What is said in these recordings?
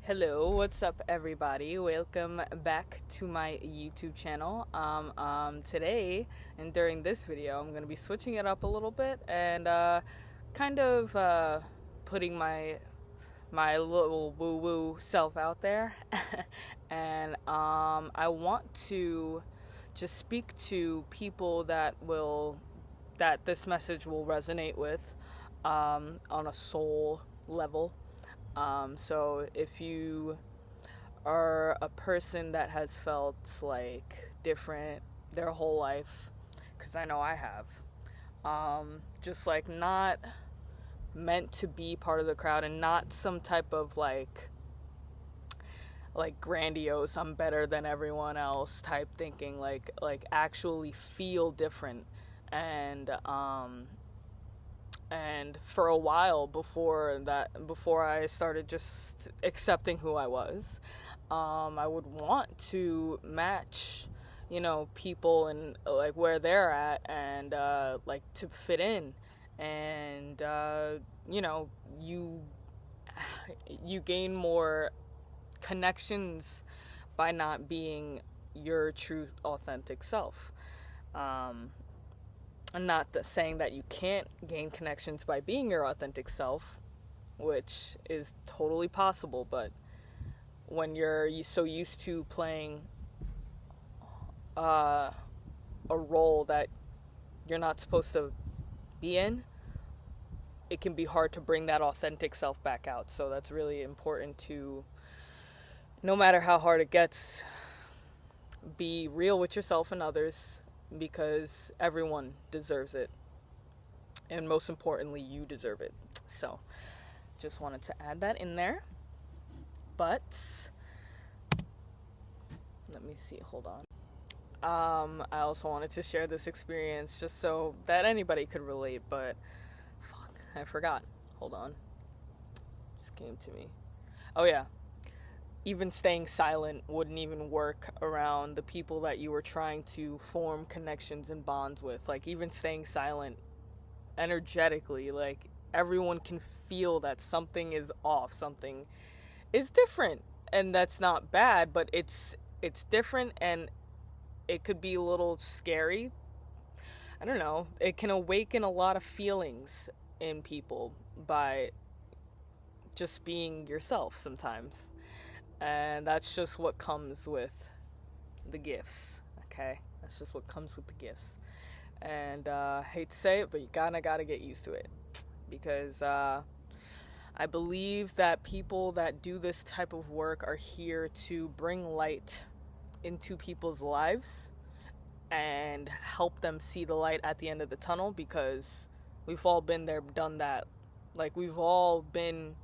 Hello, what's up, everybody? Welcome back to my YouTube channel. Today and during this video, I'm gonna be switching it up a little bit and kind of putting my little woo woo self out there, and I want to just speak to people that this message will resonate with on a soul level. So if you are a person that has felt like different their whole life, because I know I have, just like not meant to be part of the crowd and not some type of like grandiose I'm better than everyone else type thinking, like actually feel different. And for a while before I started just accepting who I was, I would want to match, people and like where they're at, and like to fit in. And you know you you gain more connections by not being your true authentic self. I'm not saying that you can't gain connections by being your authentic self, which is totally possible, but when you're so used to playing uh, a role that you're not supposed to be in, it can be hard to bring that authentic self back out. So that's really important to, no matter how hard it gets, be real with yourself and others, because everyone deserves it. And most importantly, you deserve it. So just wanted to add that in there. But let me see, hold on. I also wanted to share this experience just so that anybody could relate, but fuck, I forgot. Hold on. Just came to me. Oh yeah. Even staying silent wouldn't even work around the people that you were trying to form connections and bonds with. Like, even staying silent energetically, like, everyone can feel that something is off, something is different. And that's not bad, but it's different, and it could be a little scary. I don't know. It can awaken a lot of feelings in people by just being yourself sometimes. And that's just what comes with the gifts, okay? That's just what comes with the gifts. And I hate to say it, but you gotta get used to it. Because I believe that people that do this type of work are here to bring light into people's lives and help them see the light at the end of the tunnel, because we've all been there, done that. Like, we've all been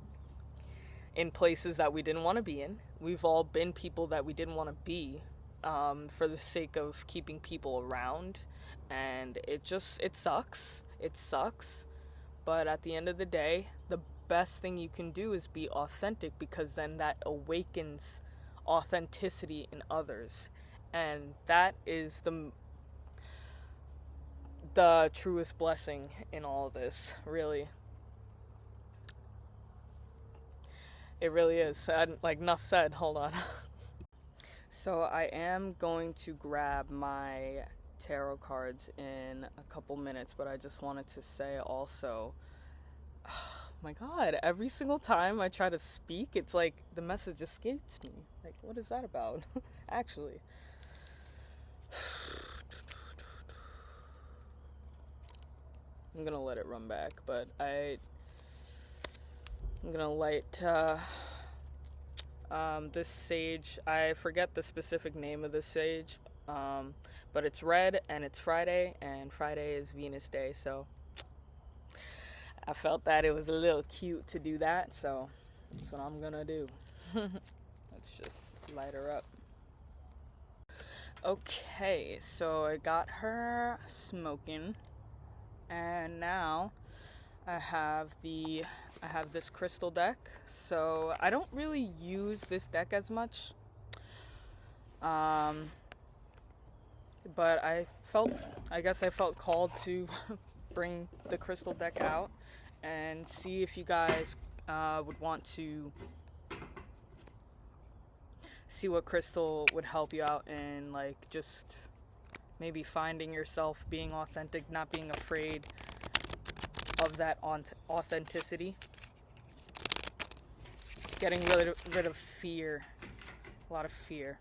in places that we didn't want to be in. We've all been people that we didn't want to be, for the sake of keeping people around. And it sucks. It sucks. But at the end of the day, the best thing you can do is be authentic, because then that awakens authenticity in others. And that is the truest blessing in all of this, really. It really is. Like, enough said. Hold on. So I am going to grab my tarot cards in a couple minutes, but I just wanted to say also, oh my god, every single time I try to speak, it's like the message escapes me. Like, what is that about? Actually. I'm gonna let it run back, but I'm gonna light this sage. I forget the specific name of this sage, but it's red, and it's Friday, and Friday is Venus Day, so I felt that it was a little cute to do that, so that's what I'm gonna do. Let's just light her up. Okay, so I got her smoking, and now I have this crystal deck. So I don't really use this deck as much, but I guess I felt called to bring the crystal deck out and see if you guys would want to see what crystal would help you out in, like, just maybe finding yourself, being authentic, not being afraid of that authenticity. Getting rid of fear. A lot of fear.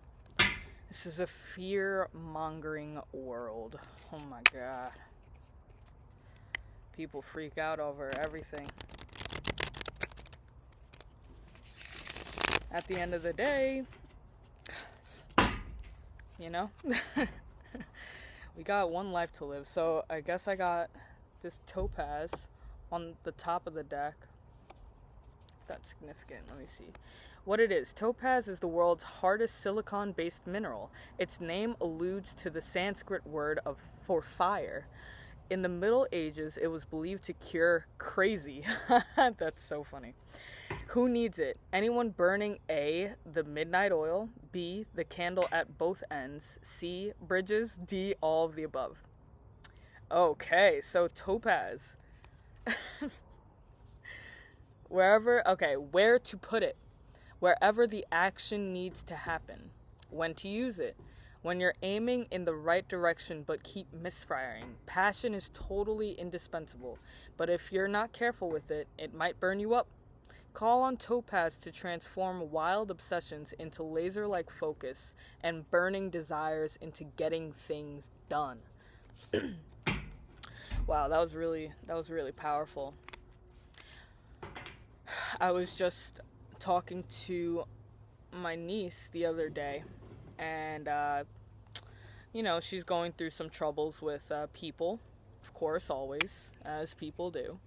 This is a fear-mongering world. Oh my god. People freak out over everything. At the end of the day, you know, we got one life to live. So I guess I got this topaz on the top of the deck. If that's significant, let me see. What it is, topaz is the world's hardest silicon-based mineral. Its name alludes to the Sanskrit word for fire. In the Middle Ages, it was believed to cure crazy. That's so funny. Who needs it? Anyone burning A, the midnight oil, B, the candle at both ends, C, bridges, D, all of the above. Okay, so topaz. Where to put it? Wherever the action needs to happen. When to use it? When you're aiming in the right direction but keep misfiring. Passion is totally indispensable, but if you're not careful with it, it might burn you up. Call on topaz to transform wild obsessions into laser-like focus and burning desires into getting things done. Wow, that was really powerful. I was just talking to my niece the other day, and she's going through some troubles with people, of course, always, as people do.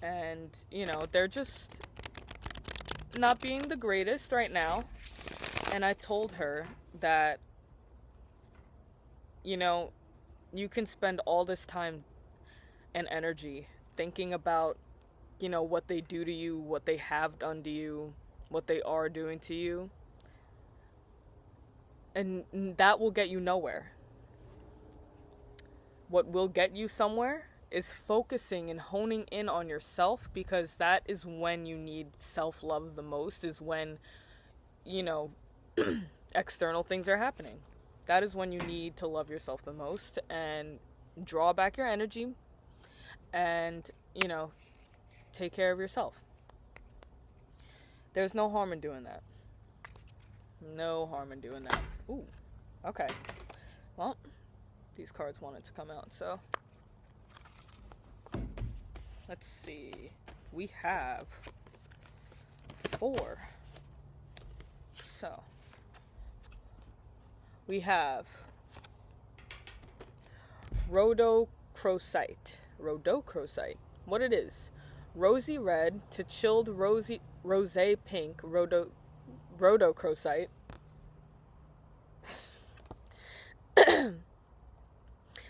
And they're just not being the greatest right now. And I told her that you can spend all this time and energy thinking about what they do to you, what they have done to you, what they are doing to you, and that will get you nowhere. What will get you somewhere is focusing and honing in on yourself, because that is when you need self-love the most, is when external things are happening. That is when you need to love yourself the most and draw back your energy and take care of yourself. There's no harm in doing that. No harm in doing that. Ooh, okay. Well, these cards wanted to come out, so let's see. We have 4. So we have rhodochrosite. Rhodochrosite. What it is? Rosy red to chilled rosé pink rhodochrosite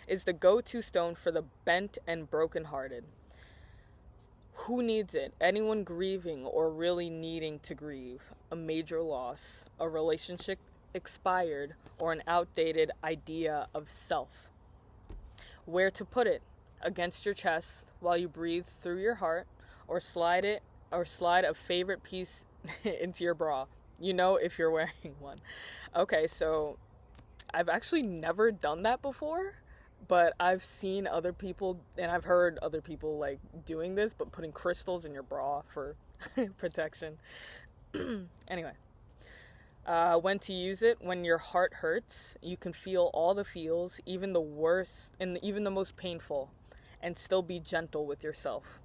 is the go-to stone for the bent and broken-hearted. Who needs it? Anyone grieving or really needing to grieve. A major loss, a relationship expired, or an outdated idea of self. Where to put it? Against your chest while you breathe through your heart, or slide a favorite piece into your bra. If you're wearing one. Okay, so I've actually never done that before, but I've seen other people, and I've heard other people like doing this, but putting crystals in your bra for protection. Anyway, when to use it? When your heart hurts, you can feel all the feels, even the worst and even the most painful, and still be gentle with yourself.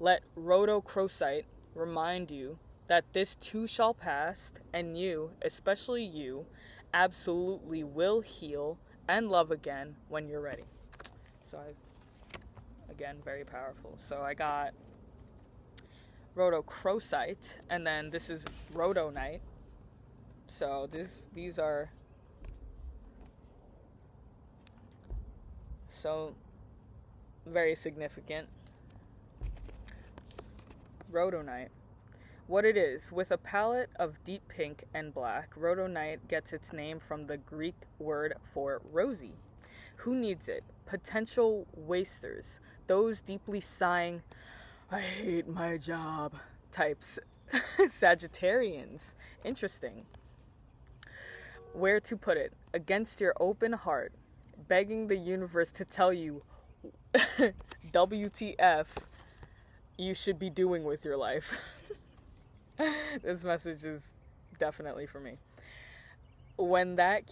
Let rhodochrosite remind you that this too shall pass, and you, especially you, absolutely will heal and love again when you're ready. So again, very powerful. So I got rhodochrosite, and then this is rhodonite. So these are so very significant. Rhodonite. What it is, with a palette of deep pink and black, rhodonite gets its name from the Greek word for rosy. Who needs it? Potential wasters, those deeply sighing, I hate my job types, Sagittarians. Interesting. Where to put it? Against your open heart, begging the universe to tell you WTF you should be doing with your life. This message is definitely for me. When to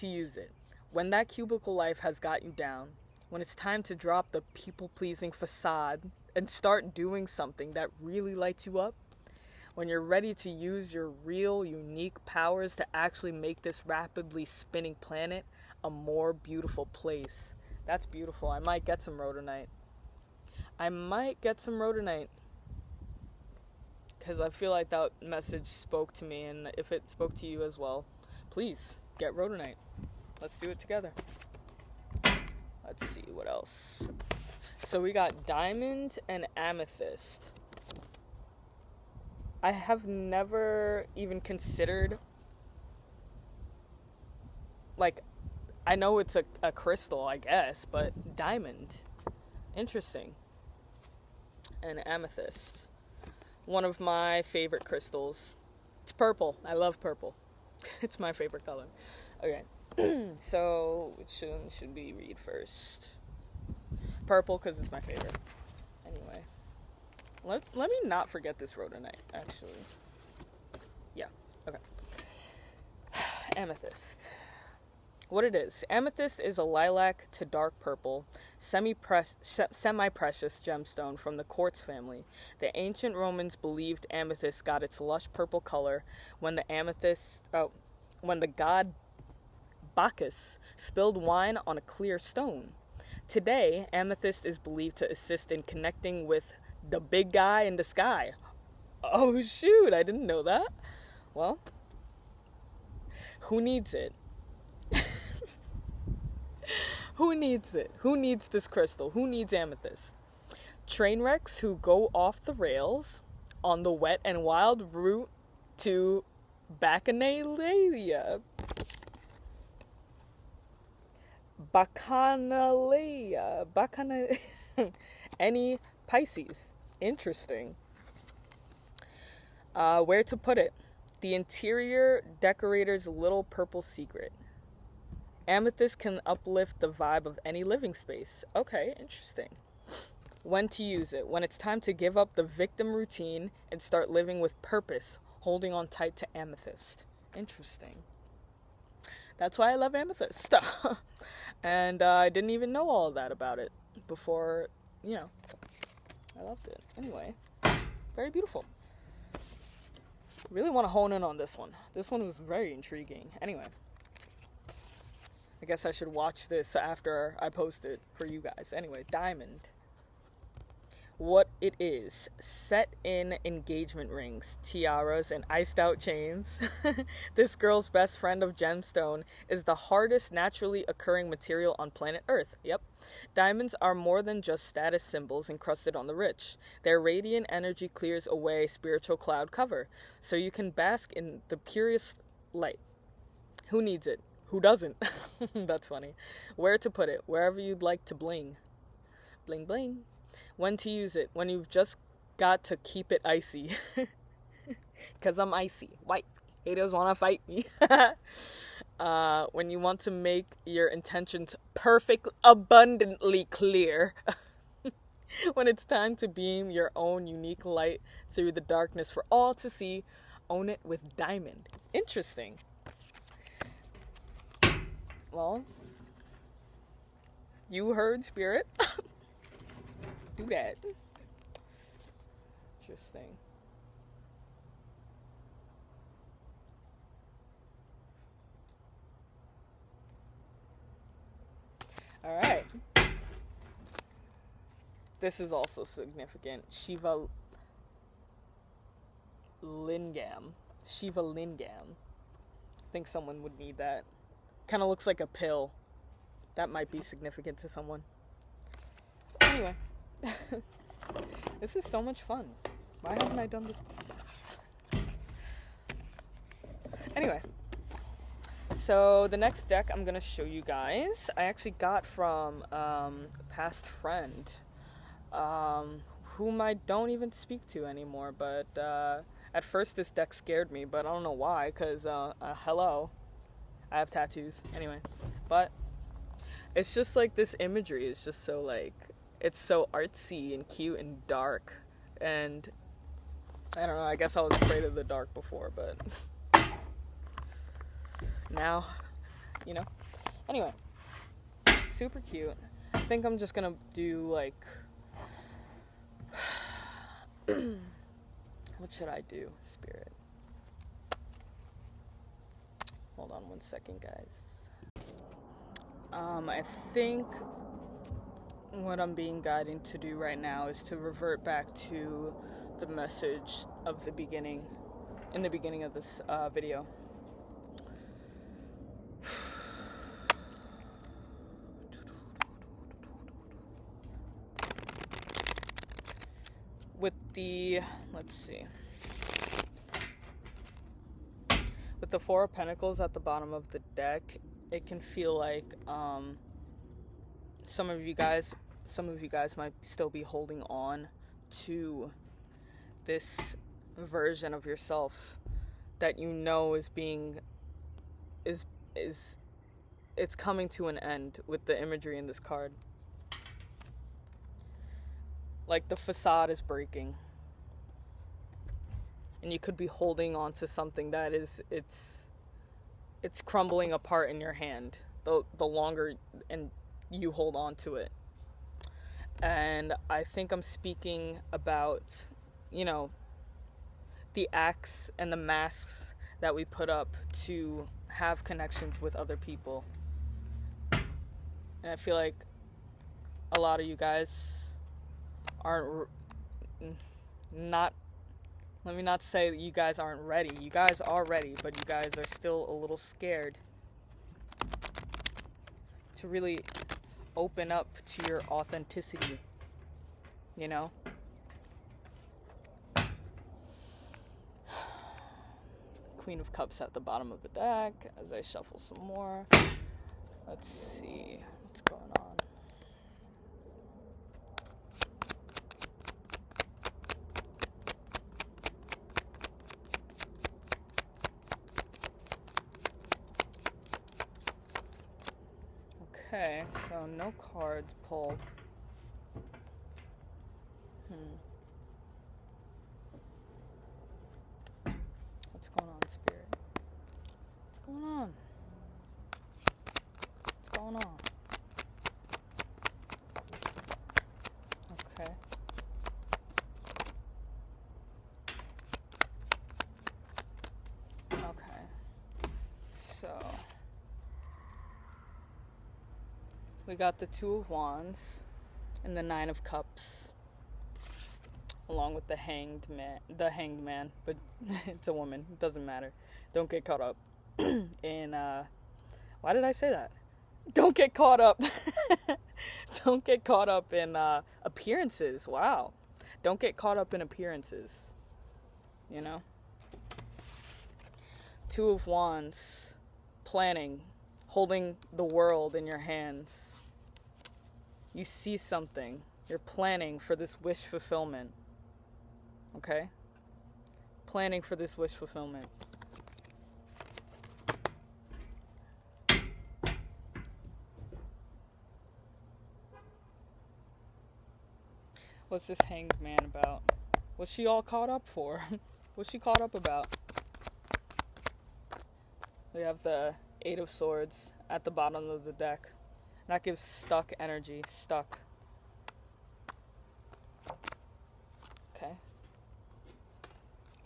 use it. When that cubicle life has got you down, when it's time to drop the people-pleasing facade and start doing something that really lights you up, when you're ready to use your real, unique powers to actually make this rapidly spinning planet a more beautiful place. That's beautiful. I might get some rhodonite. Because I feel like that message spoke to me, and if it spoke to you as well, please get rhodonite. Let's do it together. Let's see what else. So we got diamond and amethyst. I have never even considered, like, I know it's a crystal, I guess, but diamond. Interesting. And amethyst. One of my favorite crystals. It's purple. I love purple. It's my favorite color. Okay. So, which one should we read first? Purple, because it's my favorite. Anyway. Let me not forget this rhodonite, actually. Yeah, okay. Amethyst. What it is. Amethyst is a lilac to dark purple, semi-precious gemstone from the quartz family. The ancient Romans believed amethyst got its lush purple color when the god Bacchus spilled wine on a clear stone. Today, amethyst is believed to assist in connecting with the big guy in the sky. Oh shoot, I didn't know that. Well, who needs it? Who needs it? Who needs this crystal? Who needs amethyst? Train wrecks who go off the rails on the wet and wild route to Bacchanalia. Any Pisces. Interesting. Where to put it? The interior decorator's little purple secret. Amethyst can uplift the vibe of any living space. Okay, interesting. When to use it? When it's time to give up the victim routine and start living with purpose, holding on tight to amethyst. Interesting. That's why I love amethyst. And I didn't even know all of that about it before, I loved it. Anyway, very beautiful. Really want to hone in on this one. This one was very intriguing. Anyway, I guess I should watch this after I post it for you guys. Anyway, diamond. What it is. Set in engagement rings, tiaras, and iced out chains. This girl's best friend of gemstone is the hardest naturally occurring material on planet Earth. Yep. Diamonds are more than just status symbols encrusted on the rich. Their radiant energy clears away spiritual cloud cover, so you can bask in the purest light. Who needs it? Who doesn't? That's funny. Where to put it? Wherever you'd like to bling. Bling bling. When to use it? When you've just got to keep it icy. Because I'm icy. White. Haters want to fight me. When you want to make your intentions perfect, abundantly clear. When it's time to beam your own unique light through the darkness for all to see, own it with diamond. Interesting. Well, you heard, spirit. Do that. Interesting. All right. This is also significant. Shiva Lingam. I think someone would need that. Kind of looks like a pill. That might be significant to someone. Anyway. This is so much fun. Why haven't I done this before? Anyway. So the next deck I'm going to show you guys, I actually got from a past friend whom I don't even speak to anymore. But at first, this deck scared me, but I don't know why. Cause hello, I have tattoos anyway. But it's just like this imagery is just so like it's so artsy and cute and dark, and I don't know. I guess I was afraid of the dark before, but now, you know. Anyway, super cute. I think I'm just gonna do like what should I do, Spirit? Hold on 1 second, guys. I think what I'm being guided to do right now is to revert back to the message of the beginning, in the beginning of this video. With the, let's see, with the Four of Pentacles at the bottom of the deck, it can feel like some of you guys might still be holding on to this version of yourself that you know is it's coming to an end with the imagery in this card. Like the facade is breaking, and you could be holding on to something that is it's crumbling apart in your hand the longer and you hold on to it. And I think I'm speaking about, you know, the acts and the masks that we put up to have connections with other people. And I feel like a lot of you guys aren't not, let me not say that you guys aren't ready. You guys are ready, but you guys are still a little scared to really open up to your authenticity, you know? Queen of Cups at the bottom of the deck as I shuffle some more. Let's see what's going on. Okay, so no cards pulled. What's going on, Spirit? What's going on? What's going on? Okay. Okay. So we got the Two of Wands and the Nine of Cups, along with the Hanged Man, but it's a woman. It doesn't matter. Don't get caught up in why did I say that? Don't get caught up. Don't get caught up in appearances. Wow. Don't get caught up in appearances. You know? Two of Wands, planning, holding the world in your hands. You see something. You're planning for this wish fulfillment. Okay? Planning for this wish fulfillment. What's this Hanged Man about? What's she all caught up for? What's she caught up about? We have the Eight of Swords at the bottom of the deck. That gives stuck energy. Stuck. Okay.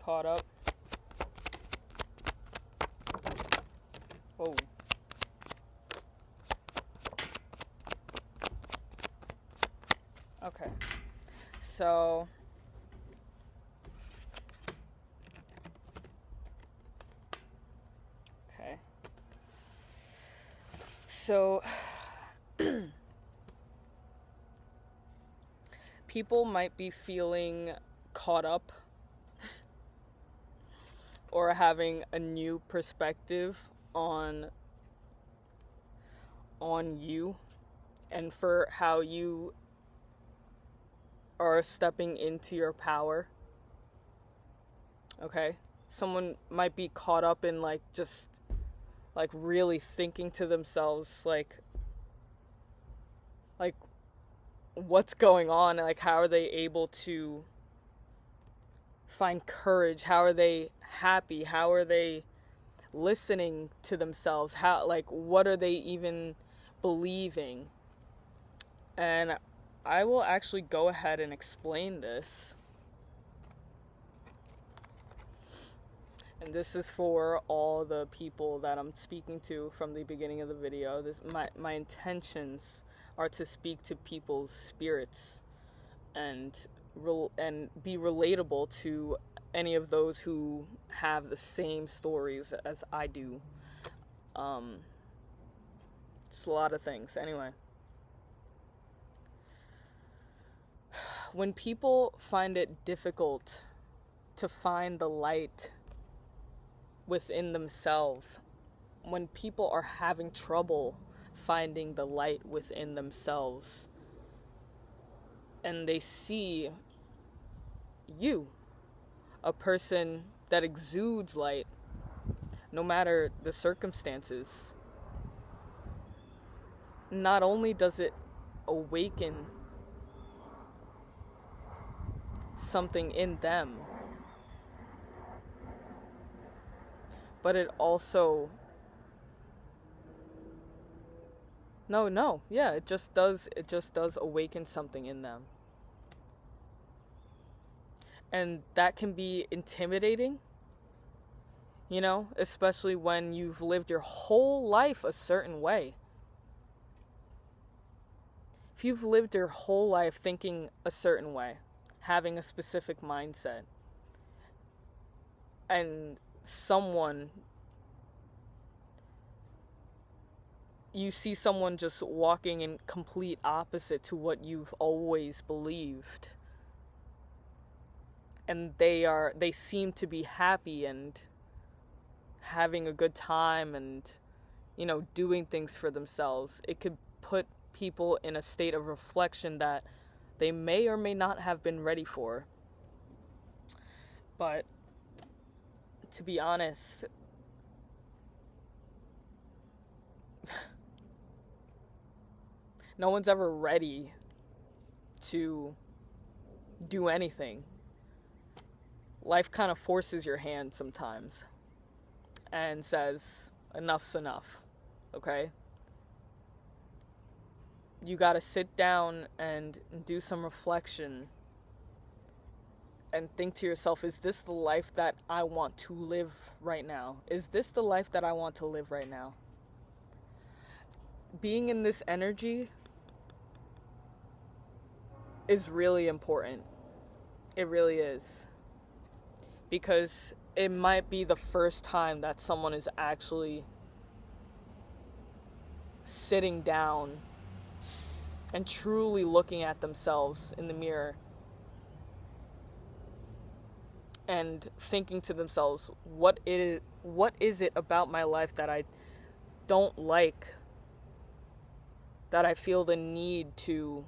Caught up. Whoa. Okay. So okay. So people might be feeling caught up or having a new perspective on you and for how you are stepping into your power. Okay? Someone might be caught up in like just like really thinking to themselves like what's going on, like how are they able to find courage, how are they happy, how are they listening to themselves, how, like, what are they even believing. And I will actually go ahead and explain this. And this is for all the people that I'm speaking to from the beginning of the video. My intentions are to speak to people's spirits and be relatable to any of those who have the same stories as I do. Just a lot of things. Anyway, when people find it difficult to find the light within themselves, when people are having trouble finding the light within themselves, and they see you, a person that exudes light, no matter the circumstances, not only does it awaken something in them, but it also it just does awaken something in them. And that can be intimidating, you know, especially when you've lived your whole life a certain way. If you've lived your whole life thinking a certain way, having a specific mindset, and you see someone just walking in complete opposite to what you've always believed, and they seem to be happy and having a good time and, you know, doing things for themselves, it could put people in a state of reflection that they may or may not have been ready for. But to be honest, no one's ever ready to do anything. Life kind of forces your hand sometimes and says, enough's enough, okay? You gotta sit down and do some reflection and think to yourself, is this the life that I want to live right now? Is this the life that I want to live right now? Being in this energy is really important. It really is. Because it might be the first time that someone is actually sitting down and truly looking at themselves in the mirror and thinking to themselves, what is it about my life that I don't like, that I feel the need to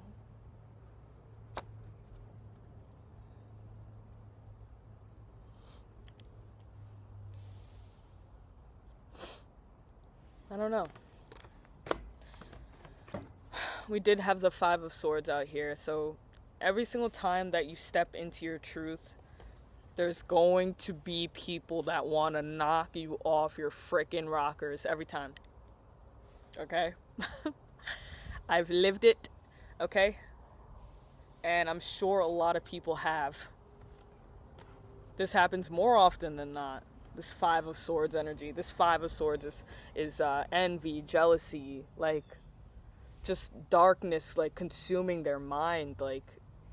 I don't know. We did have the Five of Swords out here, so every single time that you step into your truth, there's going to be people that want to knock you off your frickin' rockers every time. Okay? I've lived it, okay? And I'm sure a lot of people have. This happens more often than not. This Five of Swords energy. This Five of Swords is envy, jealousy, like just darkness, like consuming their mind. Like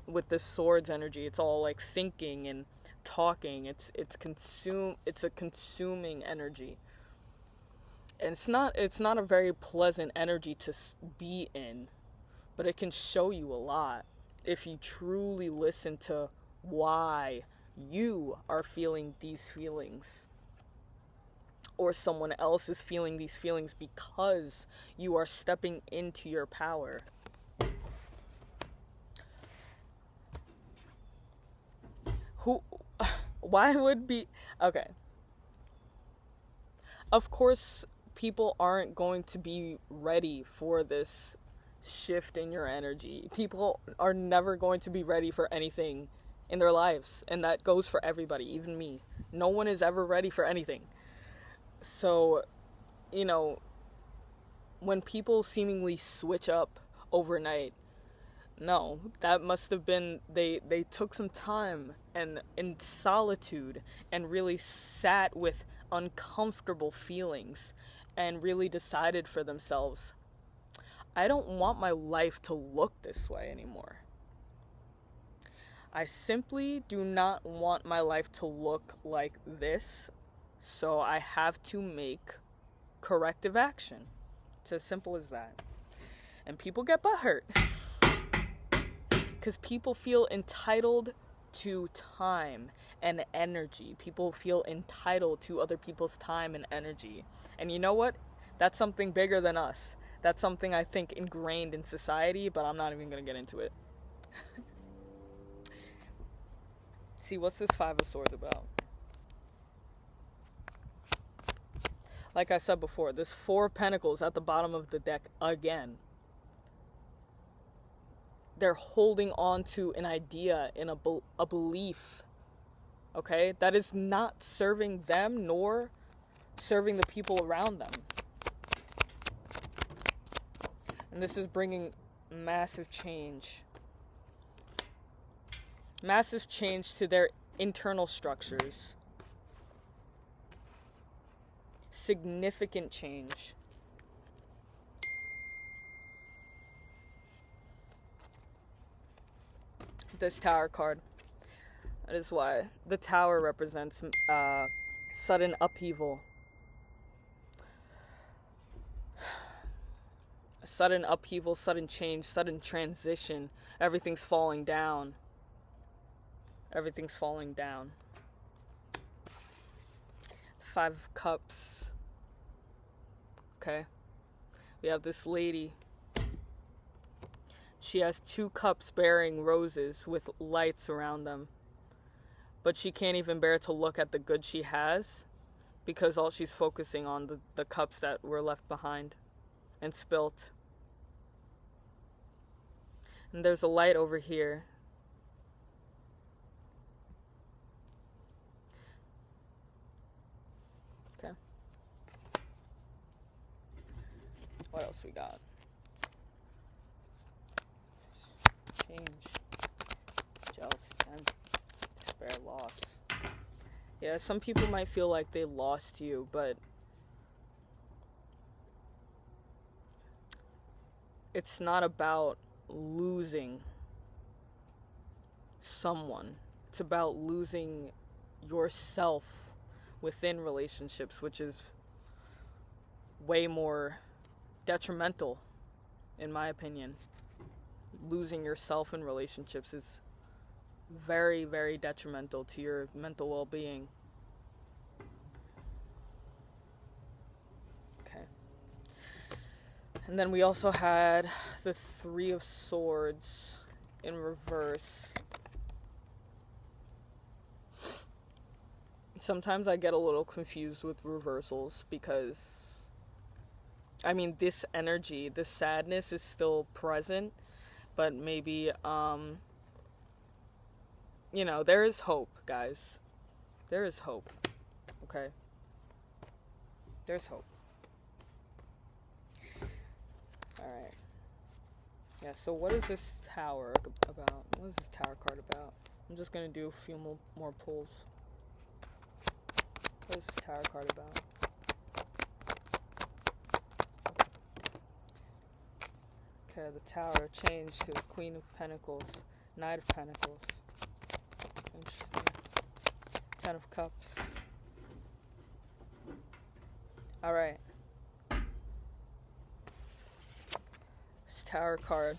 with this Swords energy, it's all like thinking and talking. It's a consuming energy, and it's not a very pleasant energy to be in, but it can show you a lot if you truly listen to why you are feeling these feelings, or someone else is feeling these feelings, because you are stepping into your power. Who, why would be, okay. Of course, people aren't going to be ready for this shift in your energy. People are never going to be ready for anything in their lives, and that goes for everybody, even me. No one is ever ready for anything. So, you know, when people seemingly switch up overnight, no, that must have been they took some time and in solitude and really sat with uncomfortable feelings and really decided for themselves, I don't want my life to look this way anymore. I simply do not want my life to look like this, so I have to make corrective action. It's as simple as that. And people get butthurt because people feel entitled to time and energy. People feel entitled to other people's time and energy. And you know what? That's something bigger than us. That's something I think ingrained in society, but I'm not even going to get into it. See, what's this Five of Swords about? Like I said before, this Four of Pentacles at the bottom of the deck again. They're holding on to an idea in a belief, okay, that is not serving them nor serving the people around them. And this is bringing massive change. Massive change to their internal structures. Significant change. This Tower card. That is why the Tower represents sudden upheaval. Sudden upheaval, sudden change, sudden transition. Everything's falling down. Everything's falling down. Five of Cups. Okay. We have this lady. She has 2 cups bearing roses with lights around them. But she can't even bear to look at the good she has because all she's focusing on the cups that were left behind and spilt. And there's a light over here. Okay. What else we got? Change. Jealousy. Despair. Loss. Yeah, some people might feel like they lost you, but it's not about losing someone. It's about losing yourself within relationships, which is way more detrimental, in my opinion. Losing yourself in relationships is very, very detrimental to your mental well-being. Okay. And then we also had the Three of Swords in reverse. Sometimes I get a little confused with reversals because, I mean, this energy, this sadness is still present, but maybe, you know, there is hope, guys. There is hope. Okay? There's hope. Alright. Yeah, so what is this Tower about? What is this Tower card about? I'm just gonna do a few more pulls. What is this Tower card about? Okay, the Tower changed to the Queen of Pentacles, Knight of Pentacles. Interesting. 10 of Cups. Alright. This Tower card,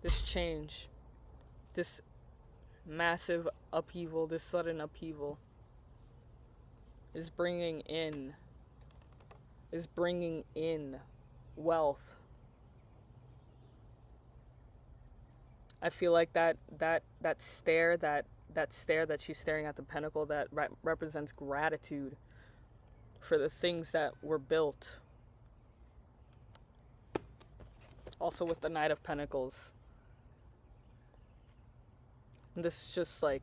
this change, this massive upheaval, this sudden upheaval is bringing in wealth. I feel like that stare, that that stare that she's staring at the pentacle, that represents gratitude for the things that were built. Also with the Knight of Pentacles. And this is just like,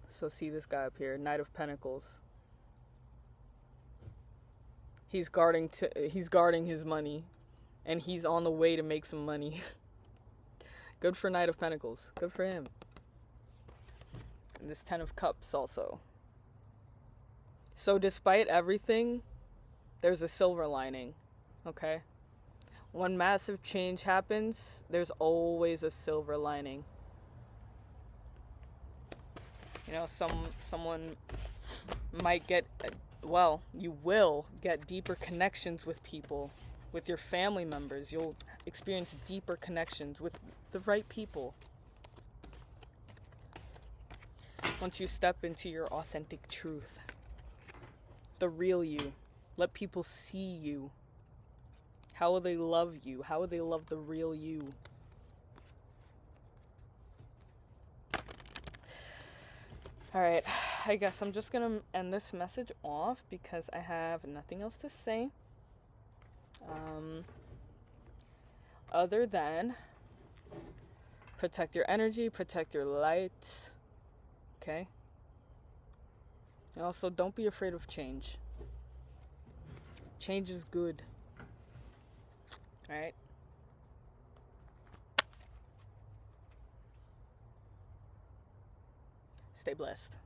so see this guy up here, Knight of Pentacles. He's guarding his money, and he's on the way to make some money. Good for Knight of Pentacles. Good for him. And this Ten of Cups also. So despite everything, there's a silver lining. Okay? When massive change happens, there's always a silver lining. You know, someone might get, well, you will get deeper connections with people, with your family members. You'll experience deeper connections with the right people. Once you step into your authentic truth, the real you, let people see you. How will they love you? How will they love the real you? Alright, I guess I'm just gonna end this message off because I have nothing else to say. Other than protect your energy, protect your light. Okay? And also, don't be afraid of change. Change is good. Alright? Stay blessed.